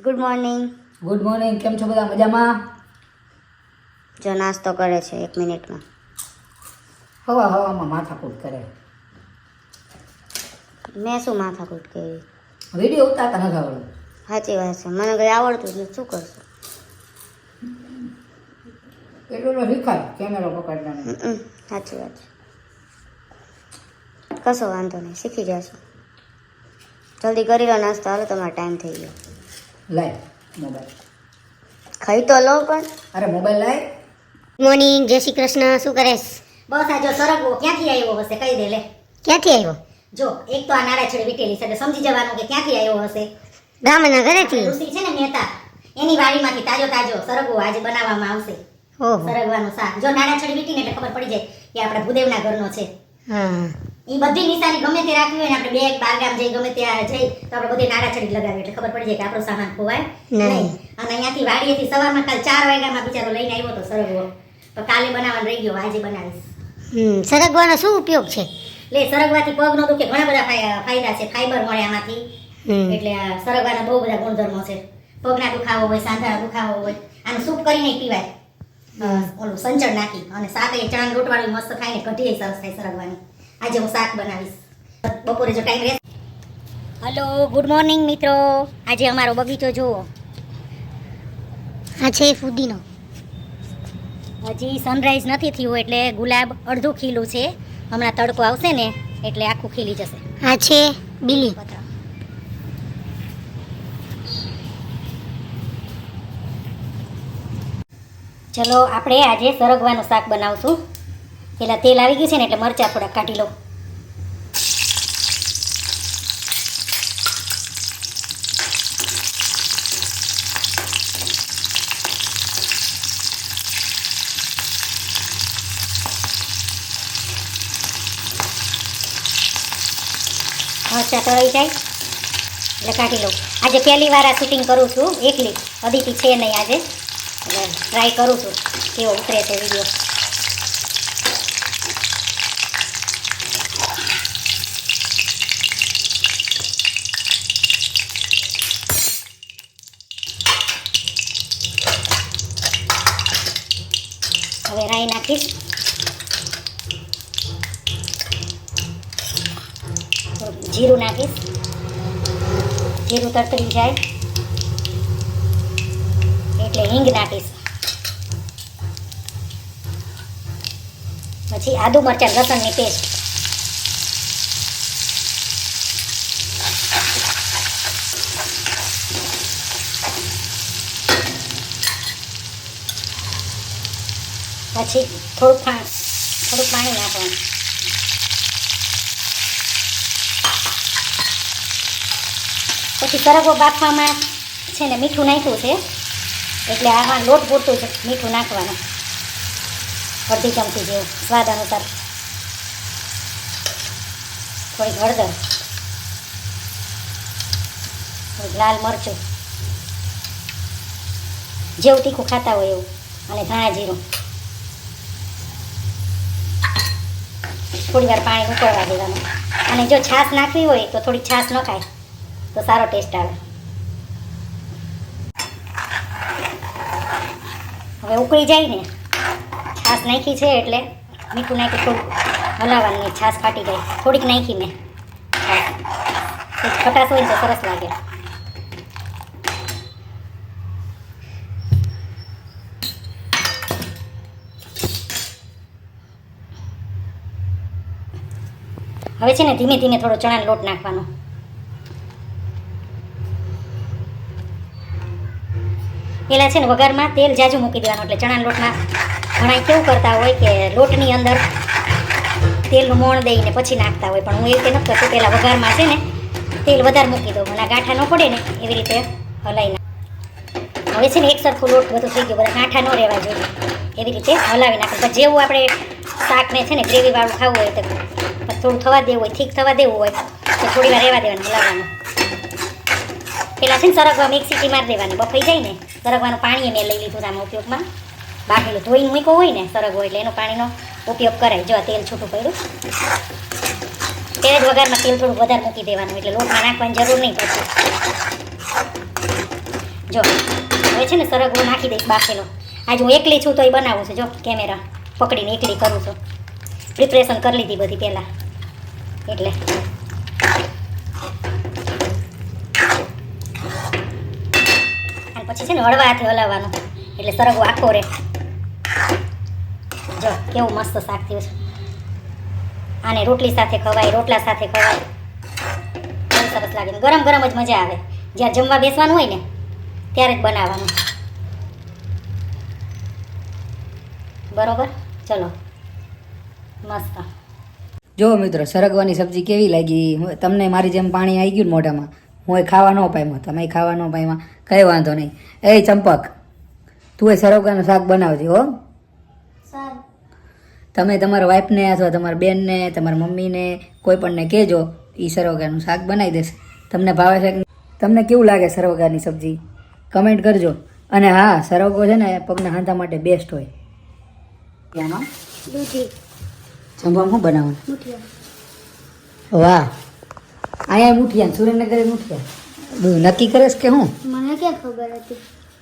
Good morning. Good morning. કેમ છો બધા? મજામાં? જો નાસ્તો કરે છે 1 મિનિટમાં. હવામાં માથાકૂટ કરે. મેં શું માથાકૂટ કરી? વિડીયો ઉતારતા નથી આવડતું. સાચી વાત છે, મને કંઈ આવડતું જ નથી. શું કરશું? એટલું તો શીખાય કેમેરો પકડવાનો. સાચી વાત છે. કશો વાંધો નહીં, શીખી જશો. જલ્દી કરી લો નાસ્તો. હાલો, તમારો ટાઈમ થઈ ગયો. લાય મોબાઈલ. ખાઈ તો લો પણ. અરે મોબાઈલ લાય. મોર્નિંગ. જય શ્રી કૃષ્ણ. શું કરેશ? બસ આ જો સરગવો ક્યાંથી આવ્યો હશે કહી દે લે. ક્યાંથી આવ્યો? જો એક તો આ નાળાછડી વીટેલી છે એટલે સમજી જવાનું કે ક્યાંથી આવ્યો હશે. ગામના ઘરેથી. ઋષિ છે ને મહેતા એની વાડીમાંથી તાજો તાજો સરગવો આજે બનાવવામાં આવશે. ઓહો. સરગવાનું શાક. જો નાળાછડી વીટીને એટલે ખબર પડી જાય કે આપણા ભૂદેવના ઘરનો છે. હા. એ બધી નિશાની ગમે તે રાખવી હોય ને આપણે બે બારગામ જઈ ગમે ત્યાં જઈ તો આપણે બધી નાળાછડી લગાવીએ એટલે ખબર પડી જાય કે આપણો સામાન ખોવાય નહીં. અને અહીંયાથી વાડીએથી સવારમાં કાલ 4 વાગ્યામાં બિચારો લઈને આવ્યો તો સરગવો. તો કાલે બનાવવાનું રહી ગયો, આજે બનાવીશ. સરગવાનો શું ઉપયોગ છે? લે સરગવાથી પગ નો દુખે, ઘણા બધા ફાયદા છે. ફાઈબર મળે આમાંથી. એટલે આ સરગવાના બહુ બધા ગુણધર્મો છે. પગના દુખાવો હોય, સાંધાના દુખાવો હોય, આનું સૂપ કરીને પીવાય. ઓલું સંચળ નાખી અને શાક એ ચણાના લોટવાળું મસ્ત થાય ને કઢી સરસ થાય સરગવાની. આજે હું શાક બનાવીશ બપોરે જો ટાઈમ રહેશે. હલો, ગુડ મોર્નિંગ મિત્રો. આજે અમારો બગીચો જુઓ. આ છે ફુદીનો. હજી સનરાઈઝ નથી થયું એટલે ગુલાબ અડધું ખીલું છે. હમણાં તડકો આવશે ને એટલે આખું ખીલી જશે. આ છે બીલી. ચલો આપણે આજે સરગવાનું શાક બનાવશું. પેલા તેલ આવી ગયું છે ને એટલે મરચાં થોડાક કાઢી લઉં. મરચાં તળાઈ જાય એટલે કાઢી લઉં. આજે પહેલી વાર આ શૂટિંગ કરું છું એકલી. અદિતિ છે નહીં આજે એટલે ટ્રાય કરું છું કેવો ઉતરે છે વિડીયો. હવે રાઈ નાખીશ. જીરું નાખીશ. જીરું તરતરી જાય એટલે હિંગ નાખીશ. પછી આદુ મરચાં લસણની પેસ્ટ. પછી થોડુંક પાણી નાખવાનું. પછી સરગવો બાફવામાં છે ને મીઠું નાખ્યું છે એટલે આમાં લોટ પૂરતું છે મીઠું નાખવાનું. અડધી ચમચી જેવું સ્વાદ અનુસાર. થોડીક હળદર, થોડીક લાલ મરચું જેવું તીખું ખાતા હોય એવું, અને ધાણા જીરું. થોડી વાર પાણી ઉકળવા દેવાનું. અને જો છાશ નાખવી હોય તો થોડી છાશ નખાય તો સારો ટેસ્ટ આવે. હવે ઉકળી જાય ને, છાશ નાખી છે એટલે મીઠું નાખી થોડું હલાવવાનું. છાશ ફાટી જાય. થોડીક નાખી મેં છાશ. ખટાશ હોય ને તો સરસ લાગે. હવે છે ને ધીમે ધીમે થોડો ચણાનો લોટ નાખવાનો. પેલા છે ને વઘારમાં તેલ જાજુ મૂકી દેવાનું એટલે ચણાના લોટમાં ઘણા કેવું કરતા હોય કે લોટની અંદર તેલનું મોણ દઈને પછી નાખતા હોય, પણ હું એવી રીતે નથી કરતી. પહેલાં વઘારમાં છે ને તેલ વધારે મૂકી દઉં અને ગાંઠા ન પડે ને એવી રીતે હલાવી નાખ. હવે છે ને એક સરખું લોટ બધું થઈ ગયું, બધા ગાંઠા ન રહેવા જોઈએ એવી રીતે હલાવી નાખે. જેવું આપણે શાકને છે ને ગ્રેવીવાળું ખાવું હોય તો થોડું થવા દેવું હોય, ઠીક થવા દેવું હોય તો થોડી વાર રહેવા દેવાનું, હલાવવાનું. પહેલાં છે ને સરગવામાં એક સીટી મારી દેવાની, બફાઈ જાય ને. સરગવાનું પાણી મેં લઈ લીધું આમાં ઉપયોગમાં. બાફેલું ધોઈને મૂક્યો હોય ને સરગવો એટલે એનો પાણીનો ઉપયોગ કરાય. જો તેલ છૂટું પડ્યું ત્યારે જ વઘારમાં તેલ થોડું વધારે મૂકી દેવાનું એટલે લોટમાં નાખવાની જરૂર નહીં પડતી. જો હવે છે ને સરગવો નાખી દઈશ બાફેલો. આજે હું એકલી છું તો એ બનાવું છું. જો કેમેરા પકડીને એકલી કરું છું. પ્રિપરેશન કરી લીધી બધી પહેલાં એટલે. અને પછી છે ને હળવા હાથે હલાવવાનું એટલે સરગવો આખો રહે. જો કેવું મસ્ત શાક થયું છે. આને રોટલી સાથે ખવાય, રોટલા સાથે ખવાય, બહુ સરસ લાગે. ગરમ ગરમ જ મજા આવે. જ્યારે જમવા બેસવાનું હોય ને ત્યારે જ બનાવવાનું. બરોબર, ચલો મસ્ત. જો મિત્રો સરગવાની સબ્જી કેવી લાગી તમને? મારી જેમ પાણી આવી ગયું ને મોઢામાં. હું એ ખાવા ન પામ્યો, તમે ખાવા ન પામ્યા, કંઈ વાંધો નહીં. એ ચંપક, તું એ સરગવાનું શાક બનાવજે હો. તમે તમારા વાઈફને અથવા તમારા બેનને, તમારા મમ્મીને, કોઈ પણને કહેજો, એ સરગવાનું શાક બનાવી દેશે. તમને ભાવે છે? તમને કેવું લાગે સરગવાની સબ્જી? કમેન્ટ કરજો. અને હા, સરગવો છે ને પગના હાંધા માટે બેસ્ટ હોય. ત્યાંનો જમવામાં શું બનાવવાનું? વાહ, અહીંયા મુઠિયા, સુરેન્દ્રનગર મુઠિયા. બધું નક્કી કરેશ કે હું? મને ક્યાં ખબર હતી?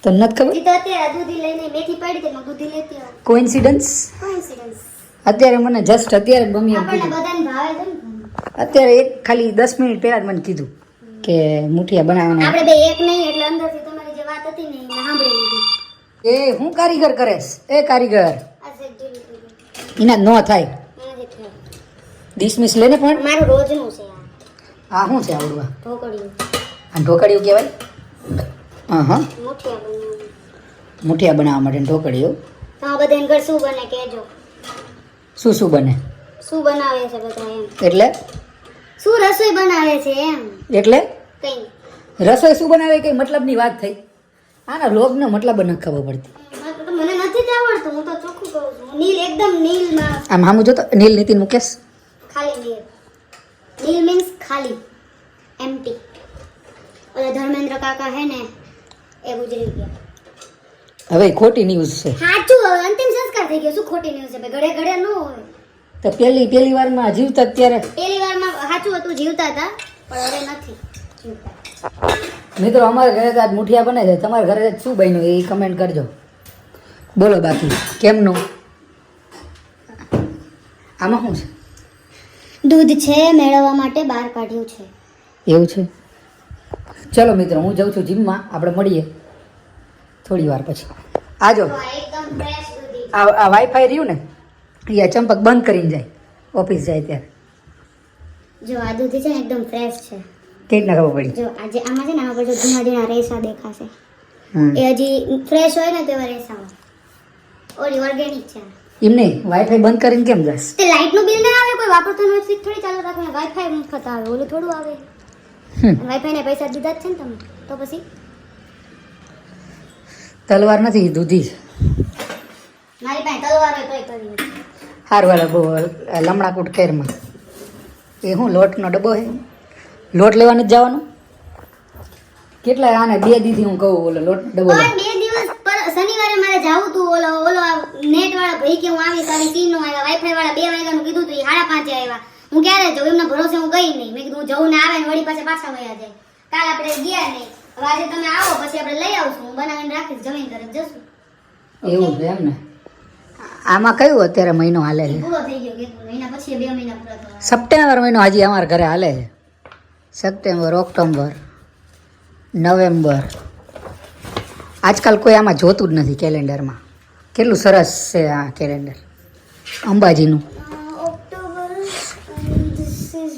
તો નથી ખબર. તો અત્યારે દૂધી લઈને મેથી પડી તે દૂધી લેતી આવ. કોઇન્સિડન્સ? અત્યારે મને જસ્ટ અત્યારે મમ્મીએ કીધું. બધાને ભાવે છે ને. અત્યારે એક ખાલી 10 મિનિટ પહેલા જ મને કીધું કે મુઠિયા બનાવવાના. આપણે બે એક નહીં એટલે અંદરથી તમારી જે વાત હતી ને એ મેં સાંભળી લીધી. એ હું કારીગર કરેશ? એ કારીગર આજે ઢીલું એના ન થાય. એનાથી થાય. ડિસમિસ લેને પણ. મારું રોજનું છે આ શું છે આવડવા? ઢોકળિયું. આ ઢોકળિયું કહેવાય? હા હા, મુઠિયા બનાવવાનું. મુઠિયા બનાવવા માટે ઢોકળિયું. તમારા બધાને ઘર શું બને કહેજો. શું શું બને? શું બનાવે છે બધા એમ? એટલે શું રસોઈ બનાવે છે એમ? એટલે કઈ રસોઈ શું બનાવે કઈ મતલબની વાત થઈ. આના લોગનો મતલબ નથી ખબર પડતી. મને નથી જ આવડતું. હું તો ચોખ્ખું કહું છું. નીલ એકદમ નીલમાં આમ સામું જોતો. નીલ નીતિન મુકેશ. ખાલી નીલ. નીલ મીન્સ ખાલી, એમ્પ્ટી. ઓલા ધર્મેન્દ્ર કાકા હે ને એ ગુજરી ગયા. હવે ઈ ખોટી ન્યૂઝ છે. સાચું, હવે અંતિમ સંસ્કાર થઈ ગયો. શું ખોટી ન્યૂઝ છે? ઘડે ઘડે ન હોય. તો પહેલી વારમાં જીવતા ત્યારે પહેલી વારમાં સાચું હતું, જીવતા હતા, પણ હવે નથી જીવતા. મિત્રો અમારા ઘરે તો આજ મુઠિયા બને છે. તમારા ઘરે શું બન્યું એ કમેન્ટ કરજો. બોલો બાકી કેમનું? આમાં શું છે? દૂધ છે, મેળવવા માટે બહાર કાઢ્યું છે. એવું છે? ચલો મિત્રો, હું જાઉં છું જીમમાં. આપણે મળીએ થોડી વાર પછી. આજો. એકદમ ફ્રેશ દૂધ. આ વાઈફાઈ રહ્યું ને એ ચંપક બંધ કરીને જાય ઓફિસ જાય ત્યારે. જો આ દૂધ છે ને એકદમ ફ્રેશ છે. કેવી રીતના ખબર પડી? જો આજે આમાં છે ને આમાં જો ઝીણા ઝીણા રેસા દેખાશે. હમ. એ હજી ફ્રેશ હોય ને તો એવા રેસા હોય. ઓલી ઓર્ગેનિક છે. એમ નહીં, વાઈફાઈ બંધ કરીને કેમ જશ? તે લાઇટનું બિલ ના આવે, કોઈ વાપરતું હોય સ્વિચ થોડી ચાલુ રાખે. વાઈફાઈ મફત આવે, ઓલું થોડું આવે. વાઈફાઈ ને પૈસા દીધા જ છે ને તમે, તો પછી તલવાર નથી, દૂધી. મારી પાસે તલવાર હોય તોય કરી. હારવાળા બહુ લમણા કૂટ ખેરમાં. એ શું લોટનો ડબ્બો છે? લોટ લેવાનું જ જવાનું? કેટલા આને 2 દીધી હું કહું ઓલો લોટ ડબ્બો લે. પણ 2 દિવસ પર શનિવારે મારે જાવું તું. ઓલો નેટ વાળા ભાઈ કે હું આવીશ આવી સીન નો આવ્યા. વાઈફાઈ વાળા 2 વાગ્યાનું કીધું તું, 5:30 આવ્યા. હું ક્યારે જાઉં એમના ભરોસે હું ગઈ નહીં. મેં કીધું હું જવું ને આવે ને વળી પાછા વયા જાય. કાલ આપણે ગયા નહીં. હવે આજે તમે આવો પછી આપણે લઈ આવશું. હું બનાવીને રાખીશ, જમીન કરે જશું. એવું છે એમ ને? આમાં કયું અત્યારે મહિનો હાલે છે? પૂરો થઈ ગયો કે મહિના પછી 2 મહિના પૂરા થવા. સપ્ટેમ્બર મહિનો હજી અમારા ઘરે હાલે છે. September, October, November. આજકાલ કોઈ આમાં જોતું જ નથી કેલેન્ડરમાં. કેટલું સરસ છે આ કેલેન્ડર અંબાજીનું. October, this is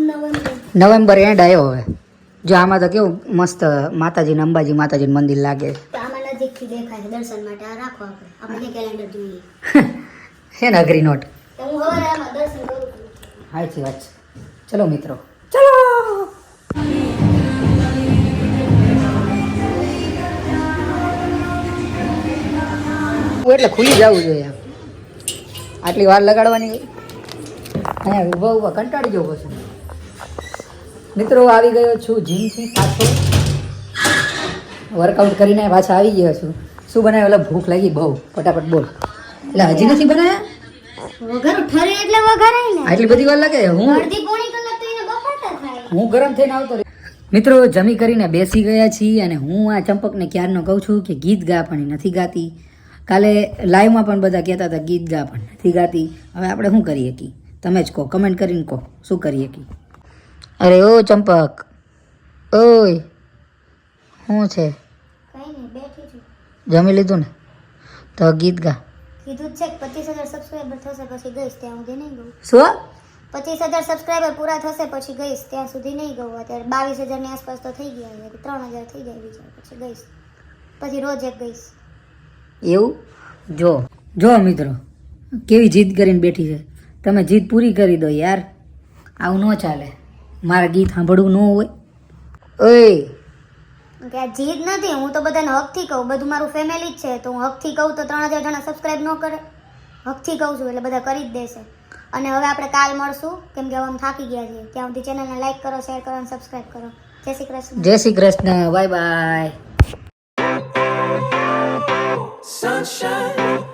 November. November end આવ્યો હવે. જો આમાં તો કેવું મસ્ત માતાજીને અંબાજી માતાજીનું મંદિર લાગે. તો આમાં નજીકથી દેખાય છે દર્શન માટે. આ રાખો આપણે કેલેન્ડર જોઈએ. છે ને અઘરી નોટ? તો હું હવે આમાં દર્શન કરું છું. સાચી વાત છે. ચલો મિત્રો, ચલો. એટલે ખુલી જવું જોઈએ. આટલી વાર લગાડવાની અહીંયા ઊભા ઊભા કંટાળી જવો છે. મિત્રો આવી ગયો છું જીમથી પાછો. વર્કઆઉટ કરીને પાછા આવી ગયો છું. શું બનાવ્યું? એટલે ભૂખ લાગી બહુ. ફટાફટ બોલ. એટલે હજી નથી બનાવ્યા? વઘારું ઠરે એટલે વઘારાય ને. આટલી બધી વાર લાગે? હું અડધી પોણી કલાક તો એને બફાતા થાય. હું ગરમ થઈને આવતો મિત્રો જમી કરીને બેસી ગયા છીએ અને હું આ ચંપકને ક્યારનો કહું છું કે ગીત ગા પણ ઈ નથી ગાતી. કાલે લાઈવમાં પણ બધા કહેતા હતા ગીત ગા પણ નથી ગાતી. હવે આપણે શું કરીએ કી? તમે જ કહો, કમેન્ટ કરીને કહો શું કરીએ કી. અરે ઓ ચંપક, ઓય શું છે? કઈ નહીં, બેઠી છું. જમી લીધું ને? તો ગીત ગા. કીધું જ છે કે 25,000 સબસ્ક્રાઈબર થશે પછી ગઈશ, ત્યાં સુધી નહીં ગયું. શું? 25,000 સબસ્ક્રાઈબર પૂરા થશે પછી ગઈશ, ત્યાં સુધી નહીં ગયું. અત્યારે 22,000 ની આસપાસ તો થઈ ગયા છે, 3,000 થઈ જાય બીજા પછી ગઈશ, પછી રોજ એક ગઈશ. એવું? જો મિત્રો કેવી જીદ કરીને બેઠી છે. તમે જીદ પૂરી કરી દો યાર, આવું ન ચાલે. મારા ગીત સાંભળવું ન હોય. ઓય કે આ જીદ નથી, હું તો બધાને હકથી કહું, બધું મારું ફેમિલી જ છે, તો હું હકથી કહું તો 3,000 જણા સબસ્ક્રાઈબ ન કરે? હકથી કહું છું એટલે બધા કરી જ દેશે. અને હવે આપણે કાલ મળશું, કેમ કે હવે અમે થાકી ગયા છીએ. ત્યાં સુધી ચેનલને લાઈક કરો, શેર કરો અને સબસ્ક્રાઈબ કરો. જય શ્રી કૃષ્ણ. જય Shri Krishna. Bye bye. Sunshine